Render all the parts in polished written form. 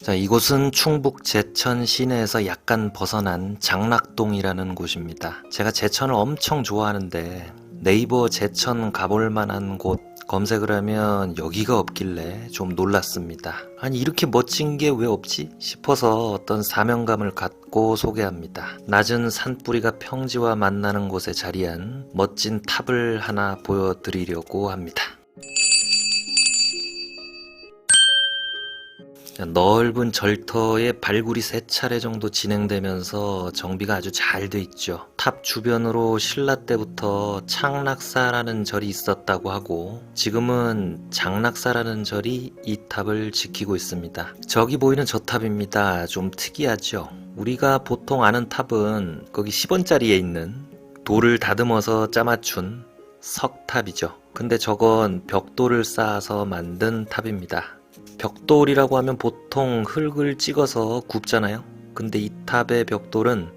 자, 이곳은 충북 제천 시내에서 약간 벗어난 장락동이라는 곳입니다. 제가 제천을 엄청 좋아하는데 네이버 제천 가볼 만한 곳 검색을 하면 여기가 없길래 좀 놀랐습니다. 아니, 이렇게 멋진 게 왜 없지 싶어서 어떤 사명감을 갖고 소개합니다. 낮은 산뿌리가 평지와 만나는 곳에 자리한 멋진 탑을 하나 보여드리려고 합니다. 넓은 절터에 발굴이 3차례 정도 진행되면서 정비가 아주 잘 돼 있죠. 탑 주변으로 신라 때부터 창락사라는 절이 있었다고 하고 지금은 장락사라는 절이 이 탑을 지키고 있습니다. 저기 보이는 저 탑입니다. 좀 특이하죠. 우리가 보통 아는 탑은 거기 10원짜리에 있는 돌을 다듬어서 짜맞춘 석탑이죠. 근데 저건 벽돌을 쌓아서 만든 탑입니다. 벽돌이라고 하면 보통 흙을 찍어서 굽잖아요. 근데 이 탑의 벽돌은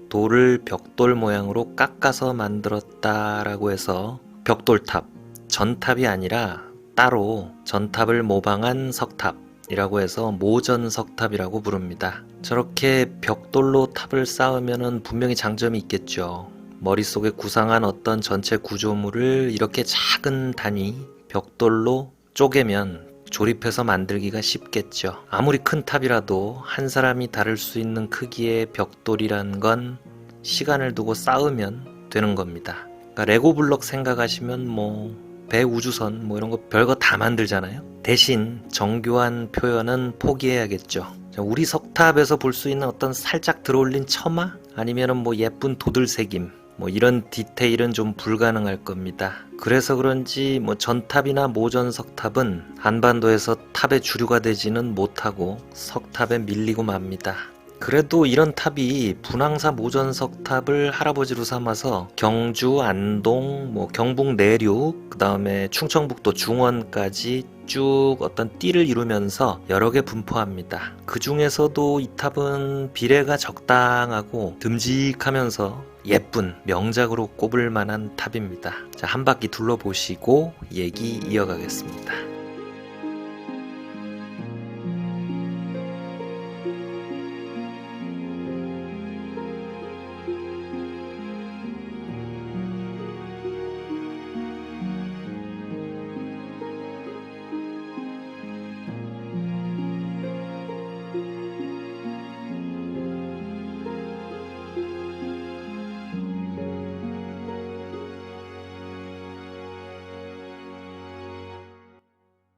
돌을 벽돌 모양으로 깎아서 만들었다라고 해서 벽돌탑, 전탑이 아니라 따로 전탑을 모방한 석탑이라고 해서 모전석탑이라고 부릅니다. 저렇게 벽돌로 탑을 쌓으면 분명히 장점이 있겠죠. 머릿속에 구상한 어떤 전체 구조물을 이렇게 작은 단위 벽돌로 쪼개면 조립해서 만들기가 쉽겠죠. 아무리 큰 탑이라도 한 사람이 다룰 수 있는 크기의 벽돌이란 건 시간을 두고 쌓으면 되는 겁니다. 그러니까 레고 블록 생각하시면 배, 우주선 이런 거 별거 다 만들잖아요. 대신 정교한 표현은 포기해야겠죠. 우리 석탑에서 볼 수 있는 어떤 살짝 들어올린 처마? 아니면은 예쁜 도들새김 이런 디테일은 좀 불가능할 겁니다. 그래서 그런지 전탑이나 모전석탑은 한반도에서 탑의 주류가 되지는 못하고 석탑에 밀리고 맙니다. 그래도 이런 탑이 분황사 모전석탑을 할아버지로 삼아서 경주, 안동, 경북 내륙, 그 다음에 충청북도 중원까지 쭉 어떤 띠를 이루면서 여러 개 분포합니다. 그 중에서도 이 탑은 비례가 적당하고 듬직하면서 예쁜 명작으로 꼽을 만한 탑입니다. 자, 한 바퀴 둘러보시고 얘기 이어가겠습니다.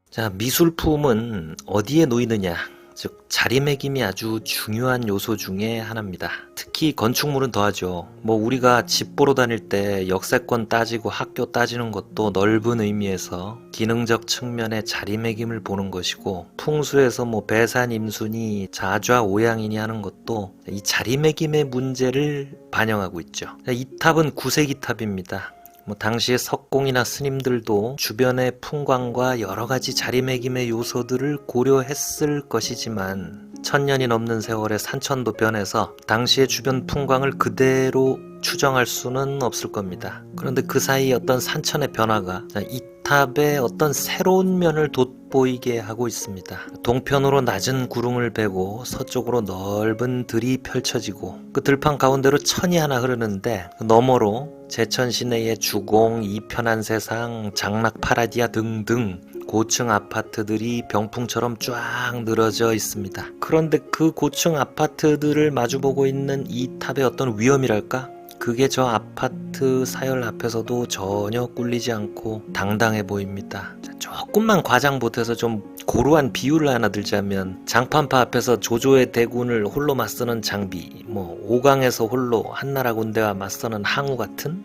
자, 미술품은 어디에 놓이느냐, 즉 자리매김이 아주 중요한 요소 중에 하나입니다. 특히 건축물은 더하죠. 우리가 집 보러 다닐 때 역세권 따지고 학교 따지는 것도 넓은 의미에서 기능적 측면의 자리매김을 보는 것이고, 풍수에서 배산 임순이 자좌오양이니 하는 것도 이 자리매김의 문제를 반영하고 있죠. 이 탑은 구세기 탑입니다. 당시의 석공이나 스님들도 주변의 풍광과 여러가지 자리매김의 요소들을 고려했을 것이지만 천년이 넘는 세월에 산천도 변해서 당시의 주변 풍광을 그대로 추정할 수는 없을 겁니다. 그런데 그 사이 어떤 산천의 변화가 이 탑의 어떤 새로운 면을 돋보이게 하고 있습니다. 동편으로 낮은 구릉을 베고 서쪽으로 넓은 들이 펼쳐지고 그 들판 가운데로 천이 하나 흐르는데 그 너머로 제천 시내의 주공, 이편한 세상, 장락 파라디아 등등 고층 아파트들이 병풍처럼 쫙 늘어져 있습니다. 그런데 그 고층 아파트들을 마주보고 있는 이 탑의 어떤 위험이랄까? 그게 저 아파트 사열 앞에서도 전혀 꿀리지 않고 당당해 보입니다. 조금만 과장 보태서 좀 고루한 비유를 하나 들자면 장판파 앞에서 조조의 대군을 홀로 맞서는 장비, 오강에서 홀로 한나라 군대와 맞서는 항우 같은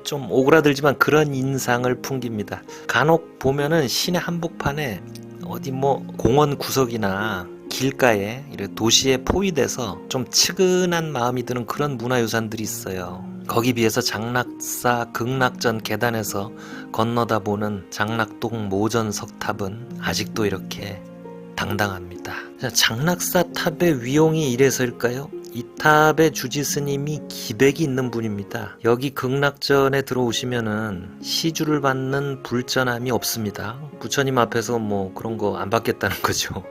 좀 오그라들지만 그런 인상을 풍깁니다. 간혹 보면은 시내 한복판에 어디 공원 구석이나 길가에 도시에 포위돼서 좀 측은한 마음이 드는 그런 문화유산들이 있어요. 거기 비해서 장락사 극락전 계단에서 건너다 보는 장락동 모전석탑은 아직도 이렇게 당당합니다. 장락사 탑의 위용이 이래서일까요? 이 탑의 주지스님이 기백이 있는 분입니다. 여기 극락전에 들어오시면은 시주를 받는 불전함이 없습니다. 부처님 앞에서 그런 거 안 받겠다는 거죠.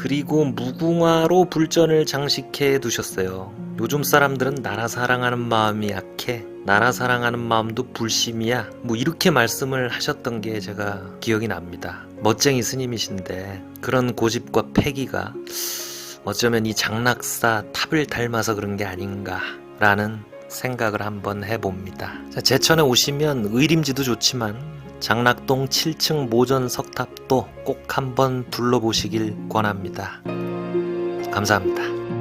그리고 무궁화로 불전을 장식해 두셨어요. 요즘 사람들은 나라 사랑하는 마음이 약해. 나라 사랑하는 마음도 불심이야. 뭐 이렇게 말씀을 하셨던 게 제가 기억이 납니다. 멋쟁이 스님이신데 그런 고집과 패기가 어쩌면 이 장락사 탑을 닮아서 그런 게 아닌가라는 생각을 한번 해봅니다. 자, 제천에 오시면 의림지도 좋지만 장락동 7층 모전 석탑도 꼭 한번 둘러보시길 권합니다. 감사합니다.